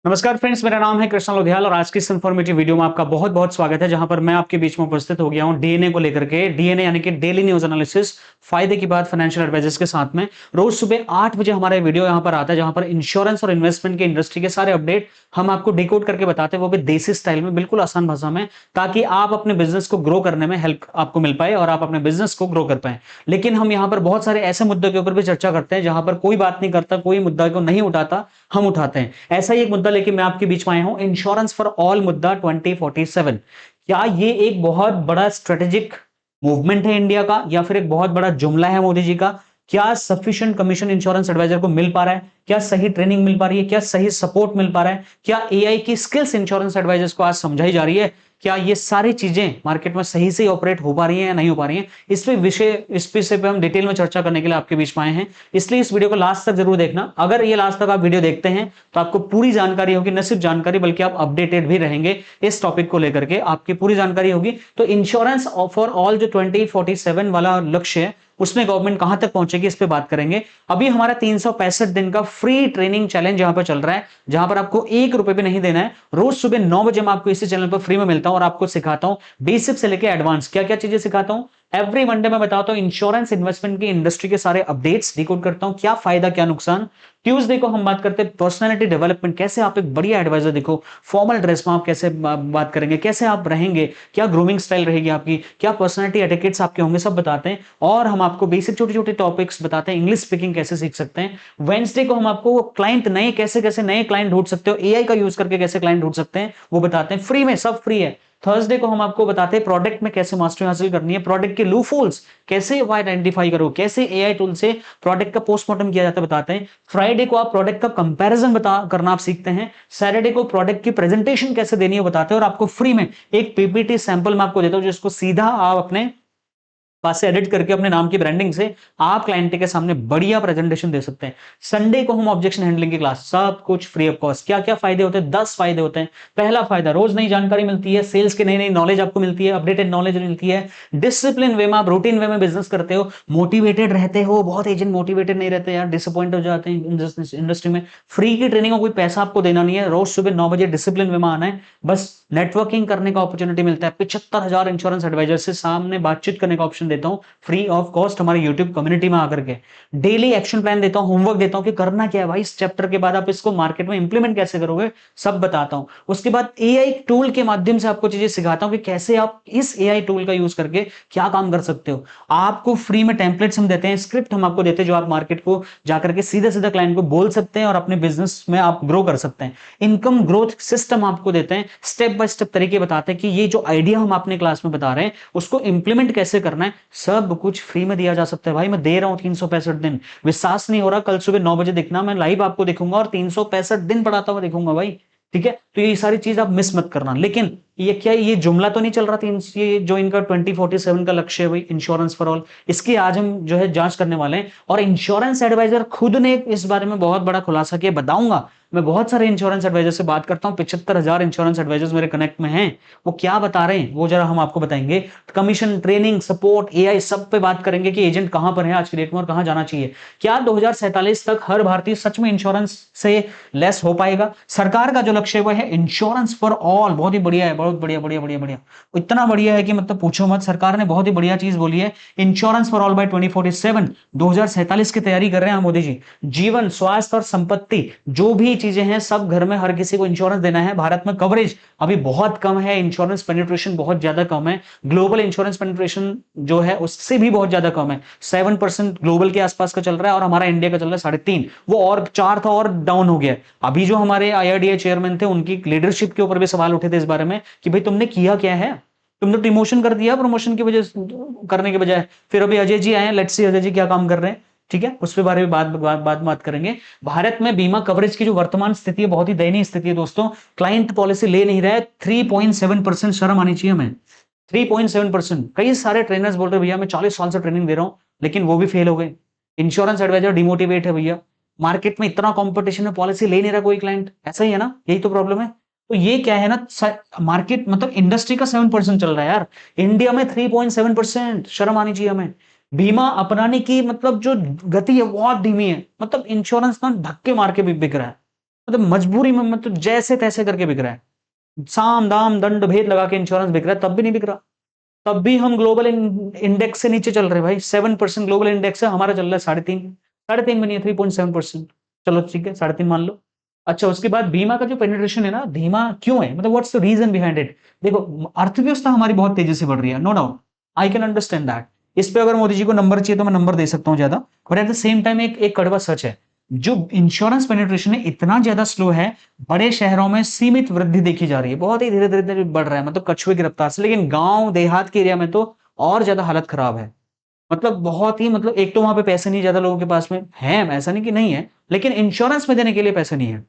नमस्कार फ्रेंड्स, मेरा नाम है कृष्णा लोधियाल और आज की इस इन्फॉर्मेटिव वीडियो में आपका बहुत बहुत स्वागत है, जहां पर मैं आपके बीच में उपस्थित हो गया हूं डीएनए को लेकर के। डीएनए यानी कि डेली न्यूज एनालिसिस, फायदे की बात फाइनेंशियल एडवाइजर्स के साथ में। रोज सुबह 8 बजे हमारा वीडियो यहां पर आता है, जहां पर इंश्योरेंस और इन्वेस्टमेंट के इंडस्ट्री के सारे अपडेट हम आपको डिकोड करके बताते हैं, वो भी देसी स्टाइल में, बिल्कुल आसान भाषा में, ताकि आप अपने बिजनेस को ग्रो करने में हेल्प आपको मिल पाए और आप अपने बिजनेस को ग्रो कर पाए। लेकिन हम यहाँ पर बहुत सारे ऐसे मुद्दों के ऊपर भी चर्चा करते हैं जहां पर कोई बात नहीं करता, कोई मुद्दा को नहीं उठाता, हम उठाते हैं। ऐसा ही एक मुद्दा लेके मैं आपके बीच में आया हूं, इंश्योरेंस फॉर ऑल मुद्दा 2047। क्या ये एक बहुत बड़ा स्ट्रेटेजिक मूवमेंट है इंडिया का, या फिर एक बहुत बड़ा जुमला है मोदी जी का? क्या सफिशिएंट कमीशन इंश्योरेंस एडवाइजर को मिल पा रहा है? क्या सही ट्रेनिंग मिल पा रही है? क्या सही सपोर्ट मिल पा रहा है? क्या एआई की स्किल्स इंश्योरेंस एडवाइजर्स को आज समझाई जा रही है? क्या ये सारी चीजें मार्केट में सही से ऑपरेट हो पा रही हैं या नहीं हो पा रही हैं? इस विषय पे हम डिटेल में चर्चा करने के लिए आपके बीच में आए हैं, इसलिए इस वीडियो को लास्ट तक जरूर देखना। अगर ये लास्ट तक आप वीडियो देखते हैं तो आपको पूरी जानकारी होगी, न सिर्फ जानकारी बल्कि आप अपडेटेड भी रहेंगे इस टॉपिक को लेकर के, आपकी पूरी जानकारी होगी। तो इंश्योरेंस फॉर ऑल जो 2047 वाला लक्ष्य है, उसमें गवर्नमेंट कहां तक पहुंचेगी, इस पे बात करेंगे। अभी हमारा 365 दिन का फ्री ट्रेनिंग चैलेंज यहां पर चल रहा है, जहां पर आपको 1 रुपए भी नहीं देना है। रोज सुबह 9 बजे मैं आपको इसी चैनल पर फ्री में मिलता हूं और आपको सिखाता हूं बेसिक से लेकर एडवांस क्या क्या चीजें सिखाता हूं। एवरी मंडे में बताता हूं इंश्योरेंस इन्वेस्टमेंट की इंडस्ट्री के सारे अपडेट्स डिकोड करता हूं, क्या फायदा क्या नुकसान। ट्यूसडे को हम बात करते हैं पर्सनालिटी डेवलपमेंट, कैसे आप एक बढ़िया एडवाइजर दिखो, फॉर्मल ड्रेस में आप कैसे बात करेंगे, कैसे आप रहेंगे, क्या ग्रूमिंग स्टाइल रहेगी आपकी, क्या पर्सनालिटी एटिकेट्स आपके होंगे, सब बताते हैं। और हम आपको बेसिक छोटे छोटे टॉपिक्स बताते हैं, इंग्लिश स्पीकिंग कैसे सीख सकते हैं। वेंसडे को हम आपको क्लाइंट नए कैसे कैसे नए क्लाइंट ढूंढ सकते हो, एआई का यूज करके कैसे क्लाइंट ढूंढ सकते हैं, वो बताते हैं फ्री में, सब फ्री है। थर्सडे को हम आपको बताते हैं प्रोडक्ट में कैसे मास्टरी हासिल करनी है, प्रोडक्ट के लूपहोल्स कैसे आइडेंटिफाई करो, कैसे एआई टूल से प्रोडक्ट का पोस्टमार्टम किया जाता है, बताते हैं। फ्राइडे को आप प्रोडक्ट का कंपैरिजन बता करना आप सीखते हैं। सैटरडे को प्रोडक्ट की प्रेजेंटेशन कैसे देनी है बताते हैं, और आपको फ्री में एक पीपीटी सैंपल मैं आपको देता हूं, जिसको सीधा आप अपने पास से एडिट करके अपने नाम की ब्रांडिंग से आप क्लाइंट के सामने बढ़िया प्रेजेंटेशन दे सकते हैं। संडे को हम ऑब्जेक्शन हैंडलिंग की क्लास, सब कुछ फ्री ऑफ कॉस्ट। क्या क्या फायदे होते हैं? 10 फायदे होते हैं। पहला फायदा, रोज नई जानकारी मिलती है, सेल्स की नई नई नॉलेज आपको मिलती है, अपडेटेड नॉलेज मिलती है। डिसिप्लिन वे में आप रूटीन वे में बिजनेस करते हो, मोटिवेटेड रहते हो। बहुत एजेंट मोटिवेटेड नहीं रहते यार, डिसअपॉइंट हो जाते हैं इंडस्ट्री में। फ्री की ट्रेनिंग को कोई पैसा आपको देना नहीं है, रोज सुबह 9 बजे डिसिप्लिन वे में आना है, बस नेटवर्किंग करने का अपॉर्चुनिटी मिलता है। 75,000 इंश्योरेंस एडवाइजर से सामने बातचीत करने का ऑप्शन देता हूं फ्री ऑफ कॉस्ट हमारे यूट्यूब कम्युनिटी में आकर के। डेली एक्शन प्लान देता हूं, होमवर्क देता हूं कि करना क्या है भाई, इस चैप्टर के बाद आप इसको मार्केट में इंप्लीमेंट कैसे करोगे, सब बताता हूं। उसके बाद एआई टूल के माध्यम से आपको चीजें सिखाता हूं कि कैसे आप इस एआई टूल का यूज करके क्या काम कर सकते हो। आपको फ्री में टेम्पलेट्स हम देते हैं, स्क्रिप्ट हम आपको देते हैं, जो आप मार्केट को जाकर के सीधा सीधा क्लाइंट को बोल सकते हैं और अपने बिजनेस में आप ग्रो कर सकते हैं। इनकम ग्रोथ सिस्टम आपको देते हैं, स्टेप बाय स्टेप तरीके बताते हैं कि ये जो आइडिया हम अपने क्लास में बता रहे हैं उसको इंप्लीमेंट कैसे करना है, सब कुछ फ्री में दिया जा सकता है। भाई मैं दे रहा हूं 365 दिन, विश्वास नहीं हो रहा? कल सुबह 9 बजे दिखना, मैं लाइव आपको दिखूंगा और 365 दिन पढ़ाता हुआ दिखूंगा भाई, ठीक है? तो ये सारी चीज आप मिस मत करना। लेकिन ये क्या, ये जुमला तो नहीं चल रहा था? ये जो इनका 2047 का लक्ष्य है भाई, इंश्योरेंस फॉर ऑल, इसकी आज हम जो है जांच करने वाले हैं। और इंश्योरेंस एडवाइजर खुद ने इस बारे में बहुत बड़ा खुलासा किया, बताऊंगा। मैं बहुत सारे इंश्योरेंस एडवाइजर से बात करता हूं, 75,000 इंश्योरेंस एडवाइजर्स मेरे कनेक्ट में हैं। वो क्या बता रहे हैं वो जरा हम आपको बताएंगे। कमीशन, ट्रेनिंग, सपोर्ट, एआई, सब पे बात करेंगे कि एजेंट कहां पर है आज की डेट में और कहां जाना चाहिए। क्या 2047 तक हर भारतीय सच में इंश्योरेंस से लेस हो पाएगा? सरकार का जो लक्ष्य है वो है इंश्योरेंस फॉर ऑल। बहुत ही बढ़िया है, बहुत बढ़िया बढ़िया बढ़िया बढ़िया, इतना बढ़िया है कि मतलब पूछो मत। सरकार ने बहुत ही बढ़िया चीज बोली है, इंश्योरेंस फॉर ऑल बाय 2047। 2047 की तैयारी कर रहे हैं मोदी जी। जीवन, स्वास्थ्य और संपत्ति, जो भी चीजें हैं, सब घर में हर किसी को इंश्योरेंस देना है। भारत में कवरेज अभी बहुत कम है, इंश्योरेंस पेनिट्रेशन बहुत ज्यादा कम है। ग्लोबल इंश्योरेंस पेनिट्रेशन जो है उससे भी बहुत ज्यादा कम है, 7% ग्लोबल के आसपास का चल रहा है और हमारा इंडिया का चल रहा है 3.5। वो और 4 था और डाउन हो गया। अभी जो हमारे आईआरडीए चेयरमैन थे, उनकी लीडरशिप के ऊपर भी सवाल उठे थे इस बारे में कि भाई तुमने किया क्या है, तुमने डिमोशन कर दिया प्रमोशन की वजह करने के बजाय। फिर अभी अजय जी आए हैं, लेट्स सी अजय जी क्या काम कर रहे हैं, ठीक है? उस पे बारे में बात करेंगे। भारत में बीमा कवरेज की जो वर्तमान स्थिति है, बहुत ही दयनीय स्थिति है दोस्तों। क्लाइंट पॉलिसी ले नहीं रहा है, 3.7%। शर्म आनी चाहिए हमें, 3.7%। कई सारे ट्रेनर्स बोल रहे भैया मैं 40 साल से ट्रेनिंग दे रहा हूं, लेकिन वो भी फेल हो गए। इंश्योरेंस एडवाइजर डिमोटिवेट है भैया, मार्केट में इतना कंपटीशन है, पॉलिसी ले नहीं रहा कोई क्लाइंट। ऐसा ही है ना, यही तो प्रॉब्लम है। तो ये क्या है ना, मार्केट मतलब इंडस्ट्री का 7% चल रहा है यार, इंडिया में 3.7%। शर्म आनी चाहिए हमें। बीमा अपनाने की मतलब जो गति है बहुत धीमी है, मतलब इंश्योरेंस ना धक्के मार के भी बिक रहा है। मतलब मजबूरी में, मतलब जैसे तैसे करके बिक रहा है, साम दाम दंड भेद लगा के इंश्योरेंस बिक रहा है, तब भी नहीं बिक रहा। तब भी हम ग्लोबल इंडेक्स से नीचे चल रहे हैं भाई। 7% ग्लोबल इंडेक्स है, हमारा चल रहा है 3.5। 3.5 भी नहीं है, 3.7%। चलो ठीक है, 3.5 मान लो। अच्छा, उसके बाद बीमा का जो पेनिट्रेशन है ना, धीमा क्यों है, मतलब what's the reason behind it. देखो, अर्थव्यवस्था हमारी बहुत तेजी से बढ़ रही है, no doubt, I can understand that. इस पे अगर मोदी जी को नंबर चाहिए तो मैं नंबर दे सकता हूं ज्यादा, but at the same time एक कड़वा सच है, जो इंश्योरेंस पेनिट्रेशन है इतना ज्यादा स्लो है। बड़े शहरों में सीमित वृद्धि देखी जा रही है, बहुत ही धीरे धीरे बढ़ रहा है, मतलब कछुए की रफ्तार से, लेकिन गांव देहात के एरिया में तो और ज्यादा हालत खराब है। मतलब बहुत ही, मतलब एक तो वहां पे पैसे नहीं ज्यादा लोगों के पास में है, ऐसा नहीं कि नहीं है, लेकिन इंश्योरेंस में देने के लिए पैसे नहीं है।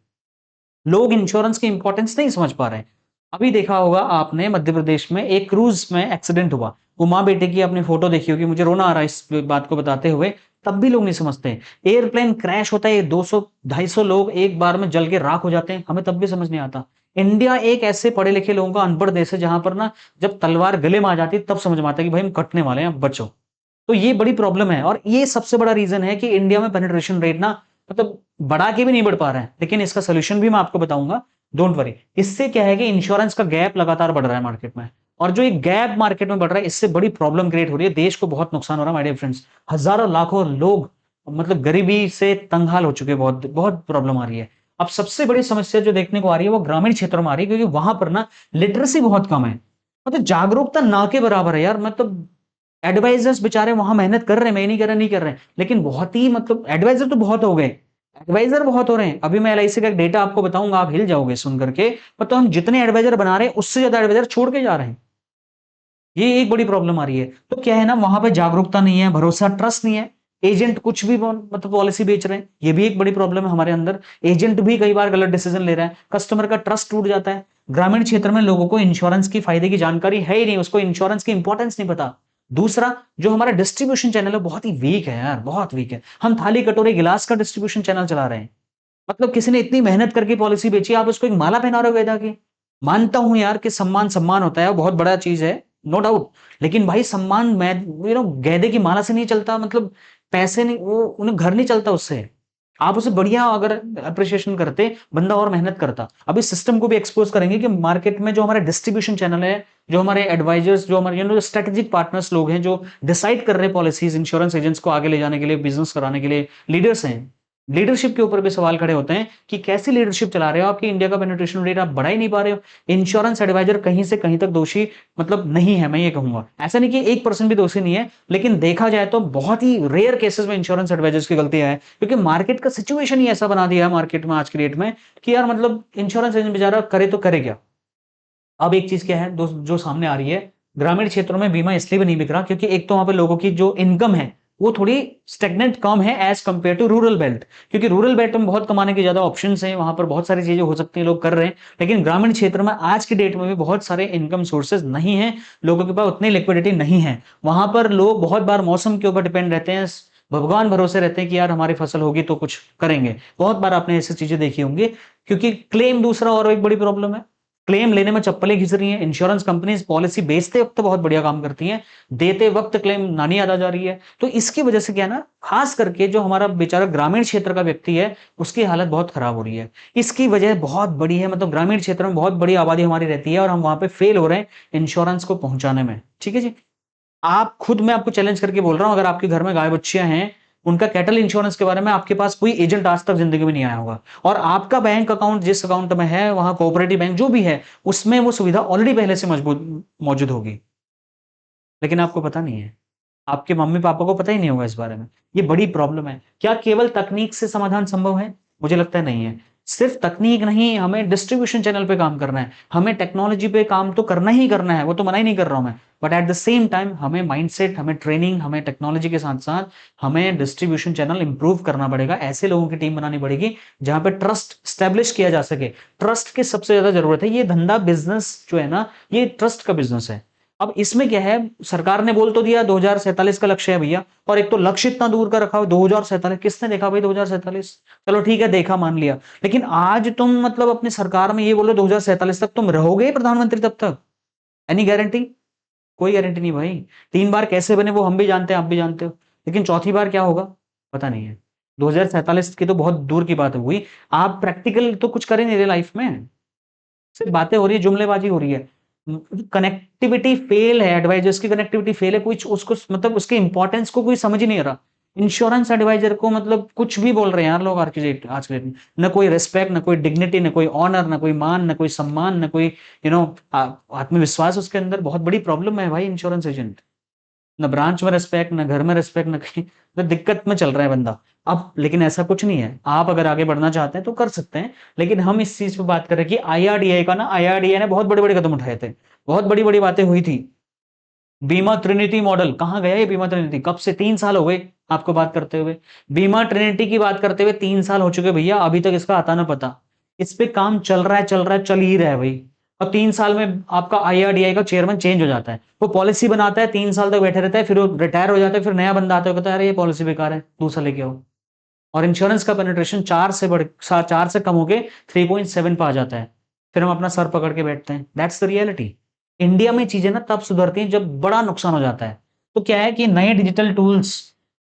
लोग इंश्योरेंस की इंपॉर्टेंस नहीं समझ पा रहे हैं। अभी देखा होगा आपने, मध्य प्रदेश में एक क्रूज में एक्सीडेंट हुआ, वो माँ बेटे की अपनी फोटो देखी होगी, मुझे रोना आ रहा है इस बात को बताते हुए, तब भी लोग नहीं समझते। एयरप्लेन क्रैश होता है, 200 250 लोग एक बार में जल के राख हो जाते हैं, हमें तब भी समझ नहीं आता। इंडिया एक ऐसे पढ़े लिखे लोगों का अनपढ़ देश है, जहां पर ना जब तलवार गले में आ जाती है तब समझ में आता है कि भाई हम कटने वाले हैं, अब बचो। तो ये बड़ी प्रॉब्लम है, और ये सबसे बड़ा रीजन है कि इंडिया में पेनिट्रेशन रेट ना, मतलब बढ़ा के भी नहीं बढ़ पा रहे हैं। लेकिन इसका सोल्यूशन भी मैं आपको बताऊंगा, डोंट वरी। इससे क्या है कि इंश्योरेंस का गैप लगातार बढ़ रहा है मार्केट में, और जो एक गैप मार्केट में बढ़ रहा है, इससे बड़ी प्रॉब्लम क्रिएट हो रही है, देश को बहुत नुकसान हो रहा है माय डियर फ्रेंड्स। हजारों लाखों लोग मतलब गरीबी से तंगहाल हो चुके हैं, बहुत बहुत प्रॉब्लम आ रही है। अब सबसे बड़ी समस्या जो देखने को आ रही है वो ग्रामीण क्षेत्रों में आ रही है, क्योंकि वहां पर ना लिटरेसी बहुत कम है, मतलब जागरूकता ना के बराबर है यार। मतलब एडवाइजर्स बेचारे वहां मेहनत कर रहे हैं, मैं नहीं कर रहा, नहीं कर रहे हैं, लेकिन बहुत ही, मतलब एडवाइजर तो बहुत हो गए, एडवाइजर बहुत हो रहे हैं। अभी मैं एलआईसी का एक डेटा आपको बताऊंगा, आप हिल जाओगे सुन करके। मतलब हम जितने एडवाइजर बना रहे हैं उससे ज्यादा एडवाइजर छोड़ के जा रहे हैं, ये एक बड़ी प्रॉब्लम आ रही है। तो क्या है ना, वहां पे जागरूकता नहीं है, भरोसा, ट्रस्ट नहीं है। एजेंट कुछ भी मतलब पॉलिसी बेच रहे हैं, ये भी एक बड़ी प्रॉब्लम है हमारे अंदर। एजेंट भी कई बार गलत डिसीजन ले रहा है, कस्टमर का ट्रस्ट टूट जाता है। ग्रामीण क्षेत्र में लोगों को इंश्योरेंस की फायदे की जानकारी है ही नहीं, उसको इंश्योरेंस की इंपॉर्टेंस नहीं पता। दूसरा, जो हमारा डिस्ट्रीब्यूशन चैनल है बहुत ही वीक है यार, बहुत वीक है। हम थाली कटोरे गिलास का डिस्ट्रीब्यूशन चैनल चला रहे हैं। मतलब किसी ने इतनी मेहनत करके पॉलिसी बेची, आप उसको एक माला पहना रहे हो वेदा की। मानता हूं यार कि सम्मान सम्मान होता है, वो बहुत बड़ा चीज है, नो डाउट। लेकिन भाई सम्मान, मैं गैदे की माला से नहीं चलता, मतलब पैसे नहीं, वो उन्हें घर नहीं चलता उससे। आप उसे बढ़िया अगर अप्रिशिएशन करते, बंदा और मेहनत करता। अब इस सिस्टम को भी एक्सपोज करेंगे कि मार्केट में जो हमारे डिस्ट्रीब्यूशन चैनल है, जो हमारे एडवाइजर्स, जो हमारे स्ट्रेटेजिक पार्टनर्स लोग हैं, जो डिसाइड कर रहे हैं पॉलिसीज इंश्योरेंस एजेंट्स को आगे ले जाने के लिए, बिजनेस कराने के लिए, लीडर्स हैं। लीडरशिप के ऊपर भी सवाल खड़े होते हैं कि कैसी लीडरशिप चला रहे हो आपकी, इंडिया का पेनिट्रेशन रेट आप बढ़ा ही नहीं पा रहे हो। इंश्योरेंस एडवाइजर कहीं से कहीं तक दोषी मतलब नहीं है, मैं ये कहूंगा। ऐसा नहीं कि 1% भी दोषी नहीं है, लेकिन देखा जाए तो बहुत ही रेयर केसेस में इंश्योरेंस एडवाइजर्स की गलतियां है, क्योंकि मार्केट का सिचुएशन ही ऐसा बना दिया है मार्केट में आज की डेट में कि यार मतलब इंश्योरेंस एजेंट बेचारा करे तो करे क्या। अब एक चीज क्या है जो सामने आ रही है, ग्रामीण क्षेत्रों में बीमा इसलिए भी नहीं बिक रहा क्योंकि एक तो वहां पे लोगों की जो इनकम है वो थोड़ी स्टेगनेंट कम है as compare to rural belt. क्योंकि रूरल बेल्ट में बहुत कमाने के ज्यादा ऑप्शंस हैं, वहां पर बहुत सारी चीजें हो सकती हैं, लोग कर रहे हैं। लेकिन ग्रामीण क्षेत्र में आज की डेट में भी बहुत सारे इनकम सोर्सेज नहीं है, लोगों के पास उतनी लिक्विडिटी नहीं है। वहां पर लोग बहुत बार मौसम के ऊपर डिपेंड रहते हैं, भगवान भरोसे रहते हैं कि यार हमारी फसल होगी तो कुछ करेंगे। बहुत बार आपने ऐसी चीजें देखी होंगी। क्योंकि क्लेम दूसरा और एक बड़ी प्रॉब्लम है, क्लेम लेने में चप्पलें घिस रही हैं। इंश्योरेंस कंपनीज पॉलिसी बेचते वक्त बहुत बढ़िया काम करती हैं, देते वक्त क्लेम नानी याद आ जा रही है। तो इसकी वजह से क्या है ना, खास करके जो हमारा बेचारा ग्रामीण क्षेत्र का व्यक्ति है उसकी हालत बहुत खराब हो रही है। इसकी वजह बहुत बड़ी है, मतलब ग्रामीण क्षेत्र में बहुत बड़ी आबादी हमारी रहती है और हम वहां पे फेल हो रहे हैं इंश्योरेंस को पहुंचाने में। ठीक है जी, आप खुद, मैं आपको चैलेंज करके बोल रहा हूं, अगर आपके घर में गाय बच्चियां हैं, उनका कैटल इंश्योरेंस के बारे में आपके पास कोई एजेंट आज तक जिंदगी में नहीं आया होगा। और आपका बैंक अकाउंट जिस अकाउंट में है, वहां कोऑपरेटिव बैंक जो भी है, उसमें वो सुविधा ऑलरेडी पहले से मजबूत मौजूद होगी। लेकिन आपको पता नहीं है, आपके मम्मी पापा को पता ही नहीं होगा इस बारे में। ये बड़ी प्रॉब्लम है। क्या केवल तकनीक से समाधान संभव है? मुझे लगता है नहीं है। सिर्फ तकनीक नहीं, हमें डिस्ट्रीब्यूशन चैनल पे काम करना है, हमें टेक्नोलॉजी पे काम तो करना ही करना है, वो तो मना ही नहीं कर रहा हूं मैं। But at the same time हमें माइंडसेट, हमें ट्रेनिंग, हमें टेक्नोलॉजी के साथ साथ हमें डिस्ट्रीब्यूशन चैनल इंप्रूव करना पड़ेगा। ऐसे लोगों की टीम बनानी पड़ेगी जहां पे ट्रस्ट स्टैब्लिश किया जा सके। ट्रस्ट की सबसे ज्यादा जरूरत है। ये धंधा, बिजनेस जो है ना, ये ट्रस्ट का बिजनेस है। अब इसमें क्या है, सरकार ने बोल तो दिया 2047 का लक्ष्य है भैया, और एक तो लक्ष्य इतना दूर का रखा हो 2047, किसने देखा भाई 2047? चलो ठीक है, देखा, मान लिया, लेकिन आज तुम मतलब अपनी सरकार में ये बोलो 2047 तक तुम रहोगे प्रधानमंत्री तब तक? Any guarantee? कोई गारंटी नहीं भाई। 3 बार कैसे बने वो हम भी जानते हैं, आप भी जानते हो, लेकिन चौथी बार क्या होगा पता नहीं है। 2047 की तो बहुत दूर की बात हुई। आप प्रैक्टिकल तो कुछ कर ही नहीं रहे लाइफ में, सिर्फ बातें हो रही है, जुमलेबाजी हो रही है। कनेक्टिविटी फेल है, एडवाइजर्स की कनेक्टिविटी फेल है, कोई उसको मतलब उसके इंपॉर्टेंस को कोई समझ ही नहीं रहा। इंश्योरेंस एडवाइजर को मतलब कुछ भी बोल रहे हैं यार लोग आज के डेट में। न कोई रिस्पेक्ट, न कोई डिग्निटी, न कोई ऑनर, न कोई मान, न कोई सम्मान, न कोई आत्मविश्वास उसके अंदर। बहुत बड़ी प्रॉब्लम है भाई इंश्योरेंस एजेंट। न ब्रांच में रिस्पेक्ट, न घर में रिस्पेक्ट, न कहीं, तो दिक्कत में चल रहा है बंदा। अब लेकिन ऐसा कुछ नहीं है, आप अगर आगे बढ़ना चाहते हैं तो कर सकते हैं। लेकिन हम इस चीज पे बात कर रहे हैं कि आईआरडीआई का ना, आईआरडीआई ने बहुत बड़े बड़े कदम उठाए थे, बहुत बड़ी बड़ी बातें हुई थी। बीमा ट्रिनिटी मॉडल कहां गया? ये बीमा ट्रिनिटी कब से? 3 साल हो गए आपको बात करते हुए। बीमा ट्रिनिटी की बात करते हुए 3 साल हो चुके भैया, अभी तक इसका आता ना पता। इस पे काम चल रहा है, चल रहा है, चल ही रहा है भाई। और 3 साल में आपका आईआरडीआई का चेयरमैन चेंज हो जाता है, वो पॉलिसी बनाता है, 3 साल तक बैठे रहता है, फिर वो रिटायर हो जाता है, फिर नया बंदा आता है, कहता है अरे ये पॉलिसी बेकार है, दूसरा लेके आओ। और इंश्योरेंस का पेनिट्रेशन 4 से कम होके 3.7 पे आ जाता है। फिर हम अपना सर पकड़ के बैठते हैं। That's the reality. इंडिया में चीजें ना तब सुधरती हैं जब बड़ा नुकसान हो जाता है। तो क्या है कि नए डिजिटल टूल्स,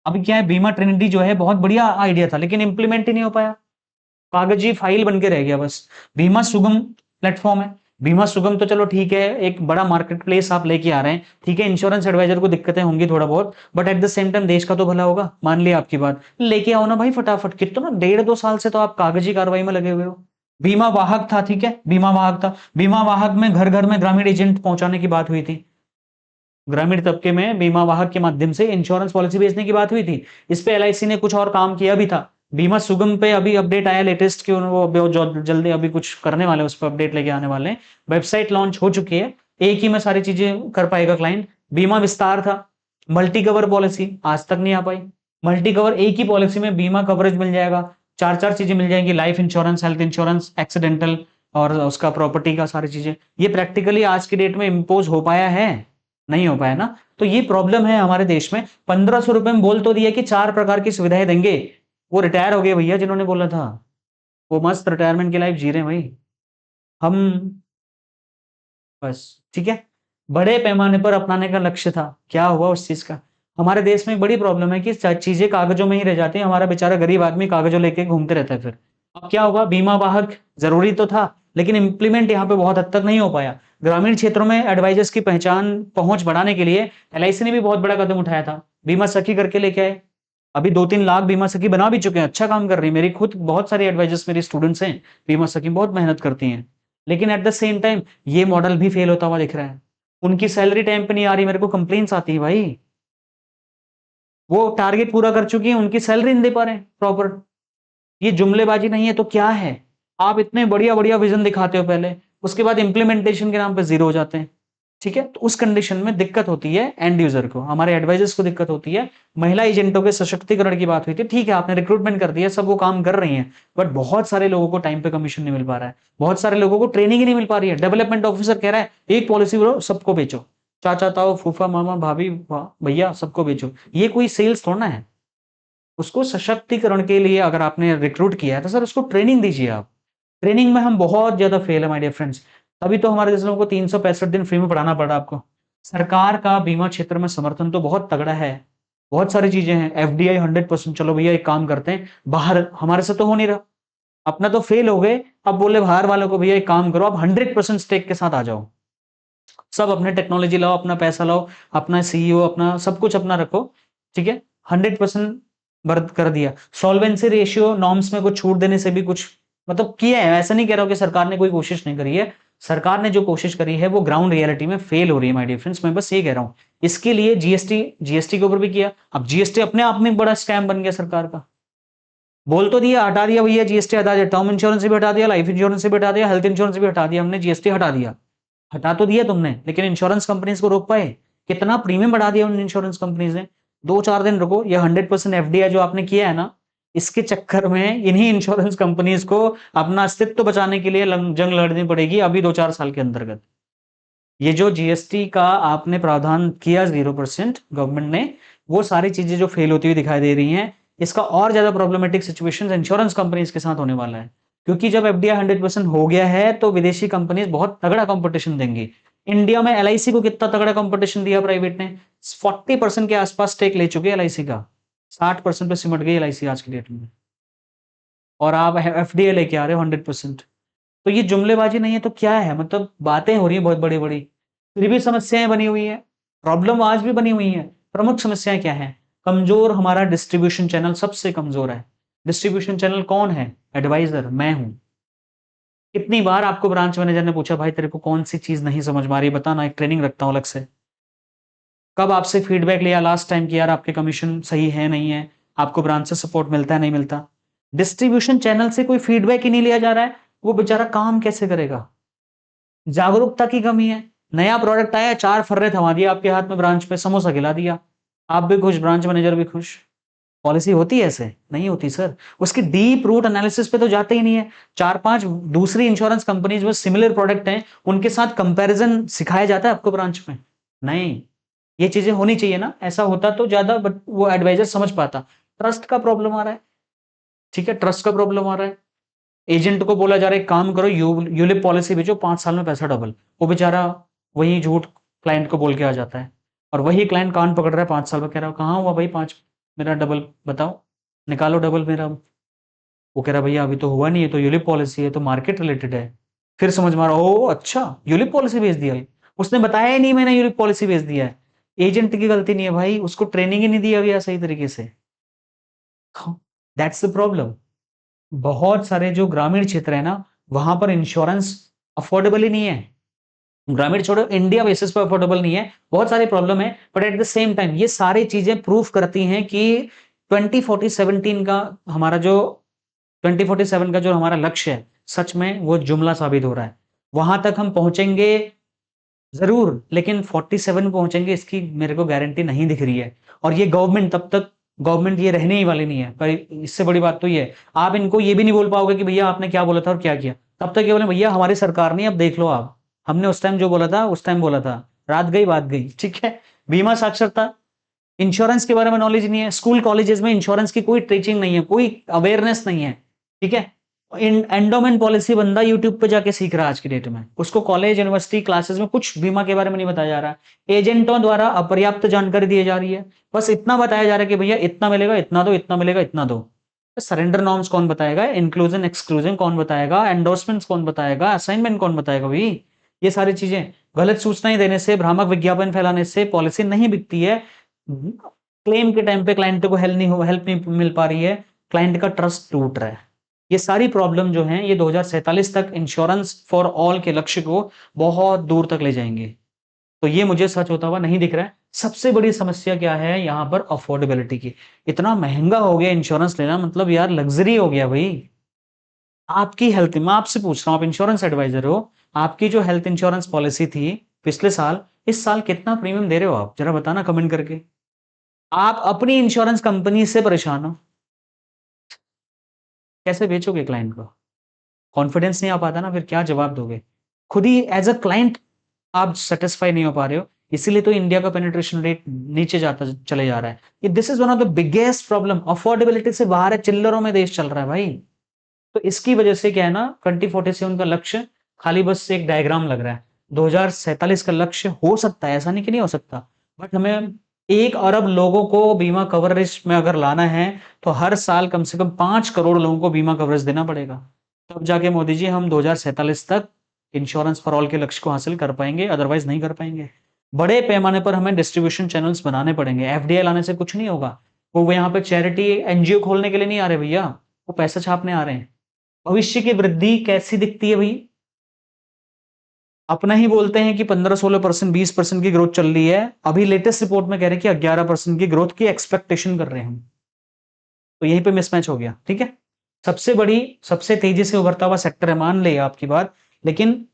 अभी क्या है, बीमा ट्रिनिटी जो है बहुत बढ़िया आइडिया था, लेकिन इंप्लीमेंट ही नहीं हो पाया, कागजी फाइल बन के रह गया बस। बीमा सुगम प्लेटफॉर्म है, बीमा सुगम तो चलो ठीक है, एक बड़ा मार्केट प्लेस आप लेके आ रहे हैं, ठीक है। इंश्योरेंस एडवाइजर को दिक्कतें होंगी थोड़ा बहुत, but at the same time देश का तो भला होगा, मान लिया आपकी बात, लेके आओ ना भाई फटाफट। कितना 1.5-2 साल से तो आप कागजी कार्रवाई में लगे हुए हो। बीमा वाहक था, ठीक है, बीमा वाहक था, बीमा वाहक में घर घर में ग्रामीण एजेंट पहुंचाने की बात हुई थी। ग्रामीण तबके में बीमा वाहक के माध्यम से इंश्योरेंस पॉलिसी बेचने की बात हुई थी। इस पे एलआईसी ने कुछ और काम किया भी था। बीमा सुगम पे अभी अपडेट आया लेटेस्ट कि वो जल्दी अभी कुछ करने वाले, उस पर अपडेट लेके आने वाले हैं। वेबसाइट लॉन्च हो चुकी है, एक ही में सारी चीजें कर पाएगा क्लाइंट। बीमा विस्तार था, मल्टी कवर पॉलिसी आज तक नहीं आ पाई। मल्टी कवर, एक ही पॉलिसी में बीमा कवरेज मिल जाएगा, चार चार चीजें मिल जाएंगी, life insurance, health insurance, accidental और उसका प्रॉपर्टी का सारी चीजें। ये प्रैक्टिकली आज की डेट में इम्पोज हो पाया है? नहीं हो पाया ना। तो ये प्रॉब्लम है हमारे देश में। 1500 रुपए में बोल तो दिया कि 4 प्रकार की सुविधाएं देंगे, वो रिटायर हो गए भैया जिन्होंने बोला था, वो मस्त रिटायरमेंट की लाइफ जी रहे हैं भाई। हम बस, ठीक है, बड़े पैमाने पर अपनाने का लक्ष्य था, क्या हुआ उस चीज का? हमारे देश में एक बड़ी प्रॉब्लम है कि चीजें कागजों में ही रह जाती है, हमारा बेचारा गरीब आदमी कागजों लेके घूमते रहता है फिर। अब क्या होगा, बीमा वाहक जरूरी तो था, लेकिन इंप्लीमेंट यहाँ पे बहुत हद तक नहीं हो पाया। ग्रामीण क्षेत्रों में एडवाइजर्स की पहुंच बढ़ाने के लिए एलआईसी ने भी बहुत बड़ा कदम उठाया था, बीमा सखी करके लेके आए। अभी 2-3 लाख बीमा सखी बना भी चुके हैं, अच्छा काम कर रही है। मेरी खुद बहुत सारी एडवाइजर्स मेरी स्टूडेंट्स हैं, बीमा सखी बहुत मेहनत करती हैं। लेकिन एट द सेम टाइम ये मॉडल भी फेल होता हुआ दिख रहा है। उनकी सैलरी टाइम पे नहीं आ रही, मेरे को कंप्लेंट्स आती है भाई। वो टारगेट पूरा कर चुकी है, उनकी सैलरी नहीं दे पा रहे प्रॉपर। ये जुमलेबाजी नहीं है तो क्या है? आप इतने बढ़िया बढ़िया विजन दिखाते हो पहले, उसके बाद इंप्लीमेंटेशन के नाम पे जीरो हो जाते हैं। ठीक है, तो उस कंडीशन में दिक्कत होती है एंड यूजर को, हमारे एडवाइजर्स को दिक्कत होती है। महिला एजेंटों के सशक्तिकरण की बात हुई थी, ठीक है, आपने रिक्रूटमेंट कर दिया, सब वो काम कर रही हैं, बट बहुत सारे लोगों को टाइम पे कमीशन नहीं मिल पा रहा है, बहुत सारे लोगों को ट्रेनिंग ही नहीं मिल पा रही है। डेवलपमेंट ऑफिसर कह रहा है एक पॉलिसी बोलो सबको बेचो, चाचा ताऊ फूफा मामा भाभी भैया सबको बेचो, ये कोई सेल्स थोड़ा है। उसको सशक्तिकरण के लिए अगर आपने रिक्रूट किया है तो सर उसको ट्रेनिंग दीजिए आप। ट्रेनिंग में हम बहुत ज्यादा फेल है माय डियर फ्रेंड्स। तभी तो हमारे जैसे लोगों को 365 दिन फ्री में पढ़ाना पड़ा आपको। सरकार का बीमा क्षेत्र में समर्थन तो बहुत तगड़ा है, बहुत सारी चीजें हैं, एफडीआई 100%। चलो भैया एक काम करते हैं, बाहर हमारे से तो हो नहीं रहा, अपना तो फेल हो गए, अब बोले बाहर वालों को भैया एक काम करो, आप 100% स्टेक के साथ आ जाओ, सब अपने टेक्नोलॉजी लाओ, अपना पैसा लाओ, अपना सीईओ, अपना सब कुछ अपना रखो, ठीक है। 100% बर्द कर दिया। सॉल्वेंसी रेशियो नॉर्म्स में कुछ छूट देने से भी कुछ मतलब किया है, ऐसा नहीं कह रहा हूं कि सरकार ने कोई कोशिश नहीं करी है। सरकार ने जो कोशिश करी है वो ग्राउंड रियलिटी में फेल हो रही है माय डियर फ्रेंड्स, मैं बस ये कह रहा हूं। इसके लिए जीएसटी के ऊपर भी किया, अब जीएसटी अपने आप में एक बड़ा स्कैम बन गया सरकार का। बोल तो दिया, हटा दिया भैया जीएसटी, हटा दिया, टर्म इंश्योरेंस से भी हटा दिया, लाइफ इंश्योरेंस से भी हटा दिया, हेल्थ इंश्योरेंस से भी हटा दिया, हमने जीएसटी हटा दिया। हटा तो दिया तुमने, लेकिन इंश्योरेंस कंपनीज को रोक पाए? कितना प्रीमियम बढ़ा दिया उन इंश्योरेंस कंपनीज ने। 2-4 दिन रुको, ये 100% एफडीआई जो आपने किया है ना, इसके चक्कर में इन्हीं इंश्योरेंस कंपनीज को अपना अस्तित्व बचाने के लिए जंग लड़नी पड़ेगी अभी 2-4 साल के अंतर्गत। ये जो जीएसटी का आपने प्रावधान किया 0% गवर्नमेंट ने, वो सारी चीजें जो फेल होती हुई दिखाई दे रही हैं, इसका और ज्यादा प्रॉब्लमेटिक सिचुएशन इंश्योरेंस कंपनीज के साथ होने वाला है। क्योंकि जब एफडीआई 100% हो गया है तो विदेशी कंपनीज बहुत तगड़ा कंपटीशन देंगी। इंडिया में एलआईसी को कितना तगड़ा कंपटीशन दिया प्राइवेट ने, 40% के आसपास स्टेक ले चुके हैं एलआईसी का। 60% पे सिमट गई LIC आज की डेट में, और आप FDI लेके आ रहे हो 100%। तो ये जुमलेबाजी नहीं है तो क्या है? मतलब बातें हो रही है बहुत बड़ी बड़ी, फिर भी समस्याएं बनी हुई है, प्रॉब्लम आज भी बनी हुई है। प्रमुख समस्याएं क्या है? कमजोर हमारा डिस्ट्रीब्यूशन चैनल सबसे कमजोर है। डिस्ट्रीब्यूशन चैनल कौन है? एडवाइजर, मैं हूं। कितनी बार आपको ब्रांच मैनेजर ने पूछा, भाई तेरे को कौन सी चीज नहीं समझ में आ रही बता ना, एक ट्रेनिंग रखता हूं अलग से। कब आपसे फीडबैक लिया लास्ट टाइम कि यार आपके कमीशन सही है नहीं है, आपको ब्रांच से सपोर्ट मिलता है नहीं मिलता? डिस्ट्रीब्यूशन चैनल से कोई फीडबैक ही नहीं लिया जा रहा है, वो बेचारा काम कैसे करेगा? जागरूकता की कमी है। नया प्रोडक्ट आया, 4 फर्रे थमा दिया आपके हाथ में, ब्रांच पे समोसा खिला दिया, आप भी खुश, ब्रांच मैनेजर भी खुश। पॉलिसी होती है ऐसे? नहीं होती सर। उसकी डीप रूट एनालिसिस पे तो जाते ही नहीं है। 4-5 दूसरी इंश्योरेंस कंपनीज में सिमिलर प्रोडक्ट हैं, उनके साथ कंपैरिजन सिखाया जाता है आपको ब्रांच में? नहीं। ये चीजें होनी चाहिए ना, ऐसा होता तो ज्यादा वो एडवाइजर समझ पाता। ट्रस्ट का प्रॉब्लम आ रहा है, ठीक है, ट्रस्ट का प्रॉब्लम आ रहा है। एजेंट को बोला जा रहा है काम करो, यूलिप पॉलिसी बेचो, 5 साल में पैसा डबल। वो बेचारा वही झूठ क्लाइंट को बोल के आ जाता है, और वही क्लाइंट कान पकड़ रहा है 5 साल में, कह रहा है कहाँ हुआ भाई 5 मेरा डबल, बताओ, निकालो डबल मेरा। वो कह रहा भैया अभी तो हुआ नहीं है, तो यूलिप पॉलिसी है, तो मार्केट रिलेटेड है। फिर समझ में आ रहा, ओ अच्छा यूलिप पॉलिसी भेज दिया है, उसने बताया ही नहीं मैंने यूलिप पॉलिसी भेज दिया है। एजेंट की गलती नहीं है भाई, उसको ट्रेनिंग ही नहीं दिया गया सही तरीके से। That's the problem. बहुत सारे जो ग्रामीण क्षेत्र है ना, वहां पर इंश्योरेंस अफोर्डेबल ही नहीं है। ग्रामीण छोड़ो, इंडिया बेसिस पर अफोर्डेबल नहीं है। बहुत सारी प्रॉब्लम है, but at the same time ये सारी चीजें प्रूफ करती हैं कि 2040-17 का हमारा जो 2047 का जो हमारा लक्ष्य है, सच में वो जुमला साबित हो रहा है। वहां तक हम पहुंचेंगे जरूर, लेकिन 47 पहुंचेंगे इसकी मेरे को गारंटी नहीं दिख रही है। और ये गवर्नमेंट तब तक, गवर्नमेंट ये रहने ही वाली नहीं है। पर इससे बड़ी बात तो ये है, आप इनको ये भी नहीं बोल पाओगे कि भैया आपने क्या बोला था और क्या किया। तब तक ये बोले भैया हमारी सरकार नहीं, अब देख लो आप, हमने उस टाइम जो बोला था उस टाइम बोला था, रात गई बात गई, ठीक है। बीमा साक्षरता, इंश्योरेंस के बारे में नॉलेज नहीं है, स्कूल कॉलेजेस में इंश्योरेंस की कोई टीचिंग नहीं है, कोई अवेयरनेस नहीं है, ठीक है। एंडोमेंट पॉलिसी बंदा यूट्यूब पे जाके सीख रहा है आज की डेट में, उसको कॉलेज यूनिवर्सिटी क्लासेस में कुछ बीमा के बारे में नहीं बताया जा रहा है। एजेंटों द्वारा अपर्याप्त जानकारी दी जा रही है, बस इतना बताया जा रहा है कि भैया इतना मिलेगा, इतना दो, इतना मिलेगा, इतना दो। सरेंडर नॉर्म्स कौन बताएगा, इंक्लूजन एक्सक्लूजन कौन बताएगा, एंडोर्समेंट कौन बताएगा, असाइनमेंट कौन बताएगा भाई? ये सारी चीजें, गलत सूचनाएं देने से, भ्रामक विज्ञापन फैलाने से पॉलिसी नहीं बिकती है। क्लेम के टाइम पे क्लाइंट को हेल्प नहीं मिल पा रही है, क्लाइंट का ट्रस्ट टूट रहा है। ये सारी प्रॉब्लम जो है ये 2047 तक इंश्योरेंस फॉर ऑल के लक्ष्य को बहुत दूर तक ले जाएंगे। तो ये मुझे सच होता हुआ नहीं दिख रहा है। सबसे बड़ी समस्या क्या है यहाँ पर? अफोर्डेबिलिटी की। इतना महंगा हो गया इंश्योरेंस लेना, मतलब यार लग्जरी हो गया भाई। आपकी हेल्थ, मैं आपसे पूछ रहा हूँ, आप इंश्योरेंस एडवाइजर हो, आपकी जो हेल्थ इंश्योरेंस पॉलिसी थी पिछले साल, इस साल कितना प्रीमियम दे रहे हो आप? जरा बताना कमेंट करके। आप अपनी इंश्योरेंस कंपनी से परेशान हो, कैसे बेचोगे क्लाइंट को? कॉन्फिडेंस नहीं आ पाता ना, फिर क्या जवाब दोगे? खुद ही एज अ क्लाइंट आप सेटिस्फाई नहीं हो पा रहे हो, इसीलिए तो इंडिया का पेनिट्रेशन रेट नीचे जाता चले जा रहा है। ये this is one of the biggest problem, affordability से बाहर है, चिल्लरों में देश चल रहा है भाई। तो इसकी वजह से क्या है ना, 2047 का लक्ष्य खाली बस एक डायग्राम लग रहा है। 2047 का लक्ष्य हो सकता है, ऐसा नहीं कि नहीं हो सकता, बट हमें 1 अरब लोगों को बीमा कवरेज में अगर लाना है, तो हर साल कम से कम 5 करोड़ लोगों को बीमा कवरेज देना पड़ेगा। तब जाके मोदी जी हम 2047 तक इंश्योरेंस फॉर ऑल के लक्ष्य को हासिल कर पाएंगे, अदरवाइज नहीं कर पाएंगे। बड़े पैमाने पर हमें डिस्ट्रीब्यूशन चैनल्स बनाने पड़ेंगे, एफडीआई लाने से कुछ नहीं होगा। वो यहाँ पे चैरिटी एनजीओ खोलने के लिए नहीं आ रहे भैया, वो पैसा छापने आ रहे हैं। भविष्य की वृद्धि कैसी दिखती है भाई? अपना ही बोलते हैं कि 15-16%, 20% की ग्रोथ चल रही है, अभी लेटेस्ट रिपोर्ट में कह रहे हैं कि 11% की ग्रोथ की एक्सपेक्टेशन कर रहे हैं हम। तो यहीं पे मिसमैच हो गया, ठीक है। सबसे बड़ी, सबसे तेजी से उभरता हुआ सेक्टर है, मान ले आपकी बात, लेकिन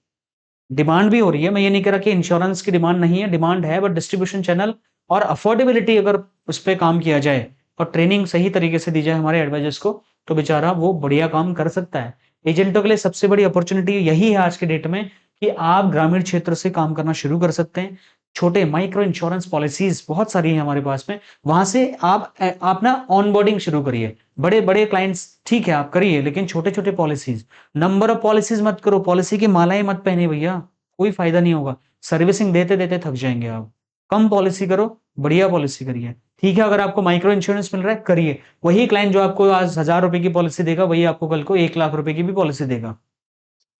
डिमांड भी हो रही है। मैं ये नहीं कह रहा कि इंश्योरेंस की डिमांड नहीं है, डिमांड है, बट डिस्ट्रीब्यूशन चैनल और अफोर्डेबिलिटी अगर उस पर काम किया जाए और ट्रेनिंग सही तरीके से दी जाए हमारे एडवाइजर्स को, तो बेचारा वो बढ़िया काम कर सकता है। एजेंटों के लिए सबसे बड़ी अपॉर्चुनिटी यही है आज के डेट में कि आप ग्रामीण क्षेत्र से काम करना शुरू कर सकते हैं। छोटे माइक्रो इंश्योरेंस पॉलिसीज बहुत सारी है हमारे पास में, वहां से आप ना ऑनबोर्डिंग शुरू करिए। बड़े बड़े क्लाइंट्स ठीक है आप करिए, लेकिन छोटे छोटे पॉलिसीज, नंबर ऑफ पॉलिसीज मत करो, पॉलिसी की मालाएं मत पहने भैया, कोई फायदा नहीं होगा, सर्विसिंग देते देते थक जाएंगे आप। कम पॉलिसी करो, बढ़िया पॉलिसी करिए। ठीक है, अगर आपको माइक्रो इंश्योरेंस मिल रहा है करिए। वही क्लाइंट जो आपको आज 1000 रुपए की पॉलिसी देगा वही आपको कल को 1 लाख रुपए की भी पॉलिसी देगा।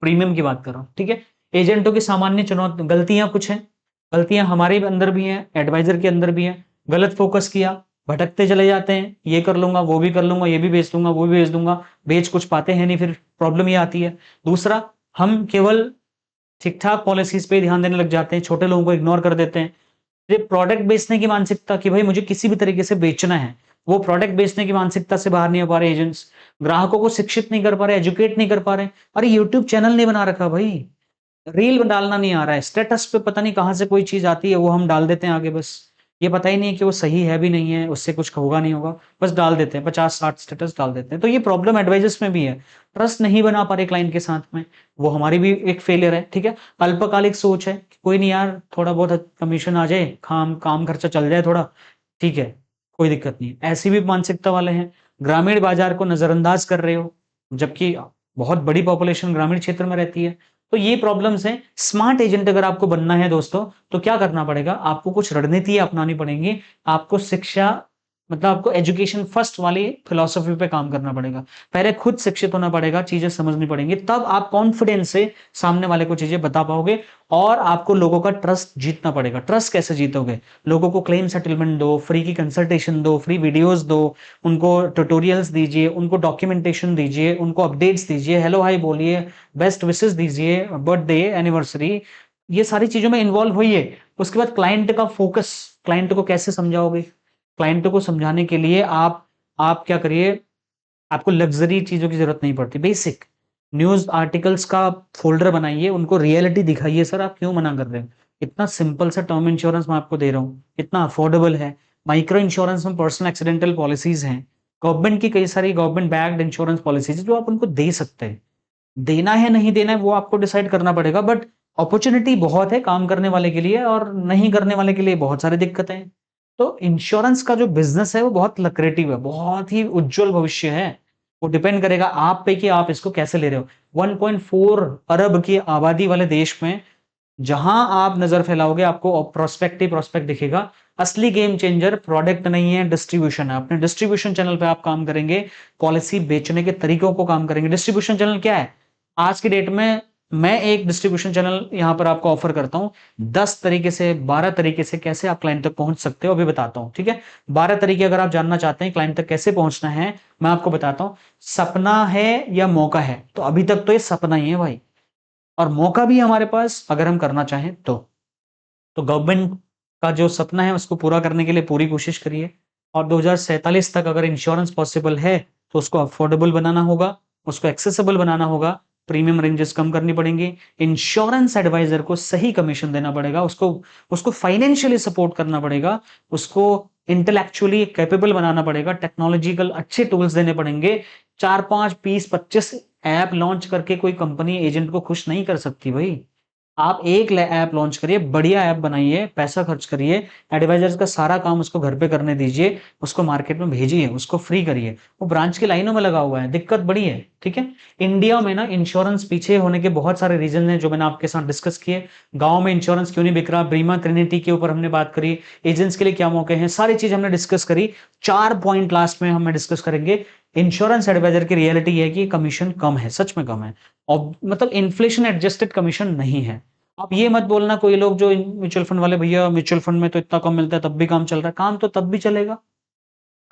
प्रीमियम की बात कर रहा हूं, ठीक है। एजेंटों की सामान्य चुनौती गलतियां कुछ हैं, गलतियां हमारे अंदर भी हैं, एडवाइजर के अंदर भी हैं। गलत फोकस किया, भटकते चले जाते हैं, ये कर लूंगा वो भी कर लूंगा, ये भी बेच दूंगा वो भी बेच दूंगा, बेच कुछ पाते हैं नहीं, फिर प्रॉब्लम ये आती है। दूसरा, हम केवल ठीक ठाक पॉलिसीज पे ध्यान देने लग जाते हैं, छोटे लोगों को इग्नोर कर देते हैं। ये प्रोडक्ट बेचने की मानसिकता कि भाई मुझे किसी भी तरीके से बेचना है, वो प्रोडक्ट बेचने की मानसिकता से बाहर नहीं हो पा रहे एजेंट्स। ग्राहकों को शिक्षित नहीं कर पा रहे, एजुकेट नहीं कर पा रहे। अरे यूट्यूब चैनल नहीं बना रखा भाई, रील डालना नहीं आ रहा है, स्टेटस पे पता नहीं कहां से कोई चीज आती है वो हम डाल देते हैं आगे, बस ये पता ही नहीं है कि वो सही है भी नहीं है, उससे कुछ होगा नहीं होगा, बस डाल देते हैं 50-60 स्टेटस डाल देते हैं। तो ये प्रॉब्लम एडवाइजर्स में भी है, ट्रस्ट नहीं बना पा रहे क्लाइंट के साथ में, वो हमारी भी एक फेलियर है, ठीक है। अल्पकालिक सोच है, कोई नहीं यार थोड़ा बहुत कमीशन आ जाए, काम काम खर्चा चल जाए थोड़ा, ठीक है, कोई दिक्कत नहीं। ऐसी भी मानसिकता वाले हैं। ग्रामीण बाजार को नजरअंदाज कर रहे हो, जबकि बहुत बड़ी पॉपुलेशन ग्रामीण क्षेत्र में रहती है। तो ये प्रॉब्लम्स हैं। स्मार्ट एजेंट अगर आपको बनना है दोस्तों, तो क्या करना पड़ेगा, आपको कुछ रणनीति अपनानी पड़ेंगी। आपको शिक्षा, मतलब आपको एजुकेशन फर्स्ट वाली फिलॉसफी पे काम करना पड़ेगा। पहले खुद शिक्षित होना पड़ेगा, चीजें समझनी पड़ेंगी, तब आप कॉन्फिडेंस से सामने वाले को चीजें बता पाओगे। और आपको लोगों का ट्रस्ट जीतना पड़ेगा। ट्रस्ट कैसे जीतोगे, लोगों को क्लेम सेटलमेंट दो, फ्री की कंसल्टेशन दो, फ्री वीडियोस दो, उनको ट्यूटोरियल्स दीजिए, उनको डॉक्यूमेंटेशन दीजिए, उनको अपडेट्स दीजिए, हेलो हाय बोलिए, बेस्ट विशेस दीजिए, बर्थडे एनिवर्सरी, ये सारी चीजों में इन्वॉल्व होइए। उसके बाद क्लाइंट का फोकस, क्लाइंट को कैसे समझाओगे, क्लाइंट को समझाने के लिए आप क्या करिए, आपको लग्जरी चीजों की जरूरत नहीं पड़ती। बेसिक न्यूज आर्टिकल्स का फोल्डर बनाइए, उनको रियलिटी दिखाइए, सर आप क्यों मना कर रहे हैं, इतना सिंपल सा टर्म इंश्योरेंस मैं आपको दे रहा हूँ, इतना अफोर्डेबल है। माइक्रो इंश्योरेंस में पर्सनल एक्सीडेंटल पॉलिसीज हैं, गवर्नमेंट की कई सारी गवर्नमेंट बैक्ड इंश्योरेंस पॉलिसीज जो आप उनको दे सकते हैं। देना है नहीं देना है वो आपको डिसाइड करना पड़ेगा, बट अपॉर्चुनिटी बहुत है काम करने वाले के लिए, और नहीं करने वाले के लिए बहुत सारी दिक्कतें हैं। तो इंश्योरेंस का जो बिजनेस है वो बहुत लक्रेटिव है, बहुत ही उज्जवल भविष्य है। वो डिपेंड करेगा आप पे कि आप इसको कैसे ले रहे हो। 1.4 अरब की आबादी वाले देश में जहां आप नजर फैलाओगे आपको प्रोस्पेक्ट ही प्रोस्पेक्ट दिखेगा। असली गेम चेंजर प्रोडक्ट नहीं है, डिस्ट्रीब्यूशन है। अपने डिस्ट्रीब्यूशन चैनल पे आप काम करेंगे, पॉलिसी बेचने के तरीकों को काम करेंगे। डिस्ट्रीब्यूशन चैनल क्या है आज की डेट में, मैं एक डिस्ट्रीब्यूशन चैनल यहां पर आपको ऑफर करता हूं, 10 तरीके से 12 तरीके से कैसे आप क्लाइंट तक पहुंच सकते हो अभी बताता हूं, ठीक है। 12 तरीके अगर आप जानना चाहते हैं क्लाइंट तक कैसे पहुंचना है, मैं आपको बताता हूं। सपना है या मौका है, तो अभी तक तो ये सपना ही है भाई, और मौका भी है हमारे पास अगर हम करना चाहें तो गवर्नमेंट का जो सपना है उसको पूरा करने के लिए पूरी कोशिश करिए। और 2047 तक अगर इंश्योरेंस पॉसिबल है तो उसको अफोर्डेबल बनाना होगा, उसको एक्सेसिबल बनाना होगा, प्रीमियम रेंजेस कम करनी पड़ेंगी, इंश्योरेंस एडवाइजर को सही कमीशन देना पड़ेगा, उसको उसको फाइनेंशियली सपोर्ट करना पड़ेगा, उसको इंटेलेक्चुअली कैपेबल बनाना पड़ेगा, टेक्नोलॉजिकल अच्छे टूल्स देने पड़ेंगे। 4-5 20-25 ऐप लॉन्च करके कोई कंपनी एजेंट को खुश नहीं कर सकती भाई। आप एक ऐप लॉन्च करिए, बढ़िया ऐप बनाइए, पैसा खर्च करिए, एडवाइजर्स का सारा काम उसको घर पे करने दीजिए, उसको मार्केट में भेजिए, उसको फ्री करिए। वो ब्रांच की लाइनों में लगा हुआ है, दिक्कत बड़ी है, ठीक है। इंडिया में ना इंश्योरेंस पीछे होने के बहुत सारे रीजन हैं जो मैंने आपके साथ डिस्कस किए। गांव में इंश्योरेंस क्यों नहीं बिक रहा, बीमा ट्रिनिटी के ऊपर हमने बात करी, एजेंट्स के लिए क्या मौके हैं, सारी चीज हमने डिस्कस करी। 4 पॉइंट लास्ट में हम डिस्कस करेंगे। इंश्योरेंस एडवाइजर की रियलिटी है कि कमीशन कम है, सच में कम है, और मतलब इन्फ्लेशन एडजस्टेड कमीशन नहीं है। आप ये मत बोलना कोई लोग जो म्यूचुअल फंड वाले, भैया म्यूचुअल फंड में तो इतना कम मिलता है तब भी काम चल रहा है, काम तो तब भी चलेगा,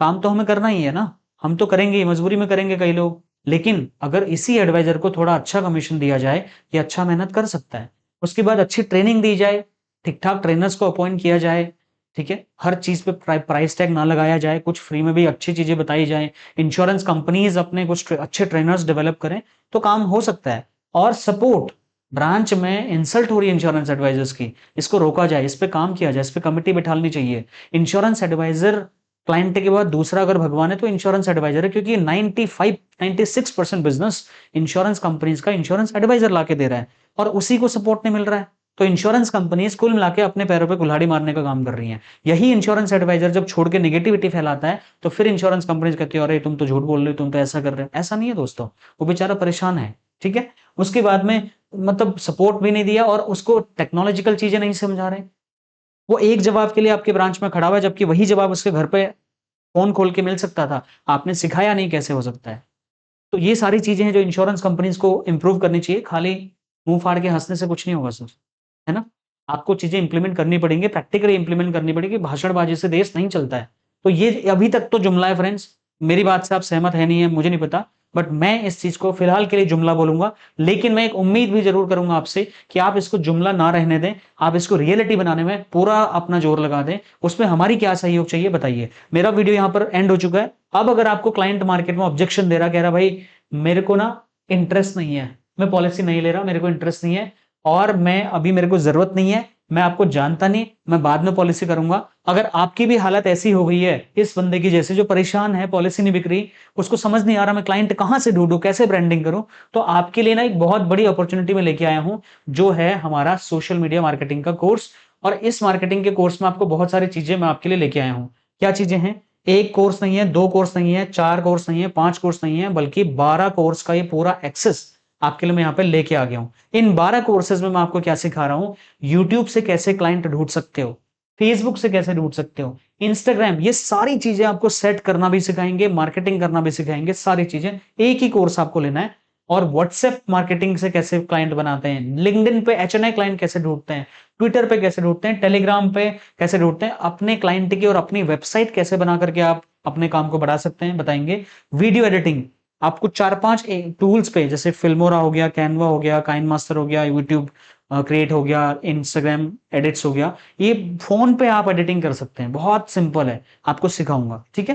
काम तो हमें करना ही है ना, हम तो करेंगे ही, मजबूरी में करेंगे कई लोग। लेकिन अगर इसी एडवाइजर को थोड़ा अच्छा कमीशन दिया जाए, ये अच्छा मेहनत कर सकता है, उसके बाद अच्छी ट्रेनिंग दी जाए, ठीक ठाक ट्रेनर्स को अपॉइंट किया जाए, ठीक है, हर चीज पे प्राइस टैग ना लगाया जाए, कुछ फ्री में भी अच्छी चीजें बताई जाए, इंश्योरेंस कंपनीज अपने कुछ अच्छे ट्रेनर्स डेवलप करें, तो काम हो सकता है। और सपोर्ट, ब्रांच में इंसल्ट हो रही है इंश्योरेंस एडवाइजर्स की, इसको रोका जाए, इस पे काम किया जाए, इस पे कमिटी बिठानी चाहिए। इंश्योरेंस एडवाइजर क्लाइंट के बाद दूसरा अगर भगवान है तो इंश्योरेंस एडवाइजर है, क्योंकि 96% बिजनेस इंश्योरेंस कंपनीज का इंश्योरेंस एडवाइजर लाके दे रहा है, और उसी को सपोर्ट नहीं मिल रहा है। तो इंश्योरेंस कंपनीज कुल मिला के अपने पैरों पे कुल्हाड़ी मारने का काम कर रही हैं। यही इंश्योरेंस एडवाइजर जब छोड़ के नेगेटिविटी फैलाता है तो फिर इंश्योरेंस कंपनीज कहती है अरे तुम तो झूठ बोल रहे हो, तुम तो ऐसा कर रहे हो। ऐसा नहीं है दोस्तों, वो बेचारा परेशान है, ठीक है। उसके बाद में मतलब सपोर्ट भी नहीं दिया और उसको टेक्नोलॉजिकल चीजें नहीं समझा रहे, वो एक जवाब के लिए आपके ब्रांच में खड़ा हुआ है, जबकि वही जवाब उसके घर पे फोन खोल के मिल सकता था। आपने सिखाया नहीं, कैसे हो सकता है? तो ये सारी चीजें हैं जो इंश्योरेंस कंपनीज को इंप्रूव करनी चाहिए। खाली मुंह फाड़ के हंसने से कुछ नहीं होगा सर, है ना? आपको चीजें इंप्लीमेंट करनी पड़ेंगी, प्रैक्टिकली इंप्लीमेंट करनी पड़ेगी। भाषणबाजी से देश नहीं चलता है। तो ये अभी तक तो जुमला है फ्रेंड्स। मेरी बात से आप सहमत है नहीं है मुझे नहीं पता, बट मैं इस चीज को फिलहाल के लिए जुमला बोलूंगा। लेकिन मैं एक उम्मीद भी जरूर करूंगा आपसे कि आप इसको जुमला ना रहने दें, आप इसको रियलिटी बनाने में पूरा अपना जोर लगा दें। उसमें हमारी क्या सहयोग चाहिए बताइए। मेरा वीडियो यहां पर एंड हो चुका है। अब अगर आपको क्लाइंट मार्केट में ऑब्जेक्शन दे रहा, कह रहा भाई मेरे को ना इंटरेस्ट नहीं है, मैं पॉलिसी नहीं ले रहा, मेरे को इंटरेस्ट नहीं है, और मैं अभी मेरे को जरूरत नहीं है, मैं आपको जानता नहीं, मैं बाद में पॉलिसी करूंगा। अगर आपकी भी हालत ऐसी हो गई है इस बंदे की जैसे, जो परेशान है, पॉलिसी नहीं बिक रही, उसको समझ नहीं आ रहा मैं क्लाइंट कहां से ढूंढूं, कैसे ब्रांडिंग करूं, तो आपके लिए ना एक बहुत बड़ी अपॉर्चुनिटी में लेके आया हूं, जो है हमारा सोशल मीडिया मार्केटिंग का कोर्स। और इस मार्केटिंग के कोर्स में आपको बहुत सारी चीजें मैं आपके लिए लेके आया हूं। क्या चीजें हैं? एक कोर्स नहीं है, दो कोर्स नहीं है, चार कोर्स नहीं है, पांच कोर्स नहीं है, बल्कि 12 कोर्स का ये पूरा एक्सेस आपके लिए मैं यहां पे लेके आ गया हूं। इन 12 कोर्सेज में मैं आपको क्या सिखा रहा हूं? यूट्यूब से कैसे क्लाइंट ढूंढ सकते हो, फेसबुक से कैसे ढूंढ सकते हो, इंस्टाग्राम, ये सारी चीजें आपको सेट करना भी सिखाएंगे, मार्केटिंग करना भी सिखाएंगे। सारी चीजें एक ही कोर्स आपको लेना है। और व्हाट्सएप मार्केटिंग से कैसे क्लाइंट बनाते हैं, लिंक्डइन पे एचएनआई क्लाइंट कैसे ढूंढते हैं, ट्विटर पे कैसे ढूंढते हैं, टेलीग्राम पे कैसे ढूंढते हैं, अपने क्लाइंट की और अपनी वेबसाइट कैसे बना करके आप अपने काम को बढ़ा सकते हैं, बताएंगे। वीडियो एडिटिंग आपको 4-5 टूल्स पे, जैसे फिल्मोरा हो गया, कैनवा हो गया, काइन मास्टर हो गया, यूट्यूब क्रिएट हो गया, इंस्टाग्राम एडिट्स हो गया, ये फोन पे आप एडिटिंग कर सकते हैं। बहुत सिंपल है, आपको सिखाऊंगा, ठीक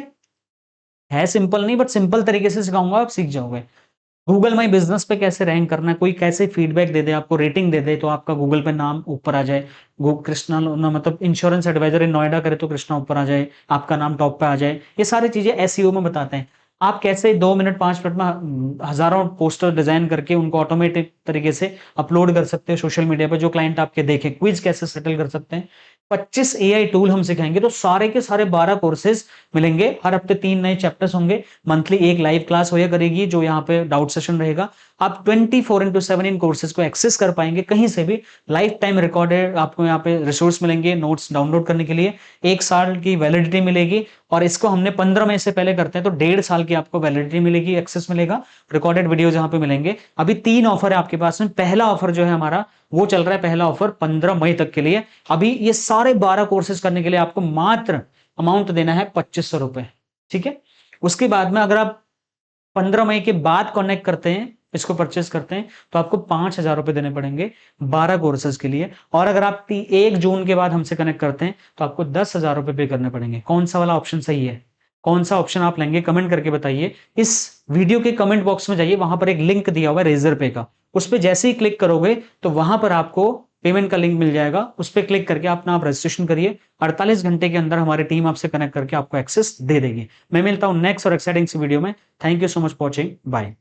है सिंपल नहीं, बट सिंपल तरीके से सिखाऊंगा, आप सीख जाओगे। गूगल माई बिजनेस पे कैसे रैंक करना है, कोई कैसे फीडबैक दे दे, आपको रेटिंग दे दे, तो आपका गूगल पे नाम ऊपर आ जाए। कृष्णा ना, मतलब इंश्योरेंस एडवाइजर इन नोएडा करे तो कृष्णा ऊपर आ जाए, आपका नाम टॉप पे आ जाए। ये सारी चीजें एसईओ में बताते हैं। आप कैसे 2 मिनट 5 मिनट में हजारों पोस्टर डिजाइन करके उनको ऑटोमेटिक तरीके से अपलोड कर सकते हैं सोशल मीडिया पर, जो क्लाइंट आपके देखे। क्विज कैसे सेटल कर सकते हैं। 25 एआई टूल हम सिखाएंगे। तो सारे के सारे 12 कोर्सेज मिलेंगे। हर हफ्ते 3 नए चैप्टर्स होंगे। मंथली एक लाइव क्लास होया करेगी, जो यहाँ पे डाउट सेशन रहेगा। आप 24/7 इन कोर्सेज को एक्सेस कर पाएंगे कहीं से भी। लाइफ टाइम रिकॉर्डेड आपको यहाँ पे रिसोर्स मिलेंगे, नोट्स डाउनलोड करने के लिए। 1 साल की वैलिडिटी मिलेगी, और इसको हमने 15 मई से पहले करते हैं, तो 1.5 साल की आपको वैलिडिटी मिलेगी, एक्सेस मिलेगा, रिकॉर्डेड वीडियोज यहाँ पे मिलेंगे। अभी 3 ऑफर है आपके पास में। पहला ऑफर जो है हमारा, वो चल रहा है, पहला ऑफर 15 मई तक के लिए। अभी ये सारे 12 कोर्सेज करने के लिए आपको मात्र अमाउंट देना है 2500 रुपए, ठीक है। उसके बाद में अगर आप 15 मई के बाद कनेक्ट करते हैं, इसको परचेस करते हैं, तो आपको 5,000 रुपए देने पड़ेंगे 12 कोर्सेज के लिए। और अगर आप 1 जून के बाद हमसे कनेक्ट करते हैं, तो आपको 10,000 रुपए पे करने पड़ेंगे। कौन सा वाला ऑप्शन सही है, कौन सा ऑप्शन आप लेंगे, कमेंट करके बताइए। इस वीडियो के कमेंट बॉक्स में जाइए, वहां पर एक लिंक दिया हुआ है रेजर पे का, उस पर जैसे ही क्लिक करोगे तो वहां पर आपको पेमेंट का लिंक मिल जाएगा। उस पर क्लिक करके अपना आप रजिस्ट्रेशन करिए। 48 घंटे के अंदर हमारी टीम आपसे कनेक्ट करके आपको एक्सेस दे देगी। मैं मिलता हूं नेक्स्ट और एक्साइटिंग वीडियो में। Thank you so much for watching, bye.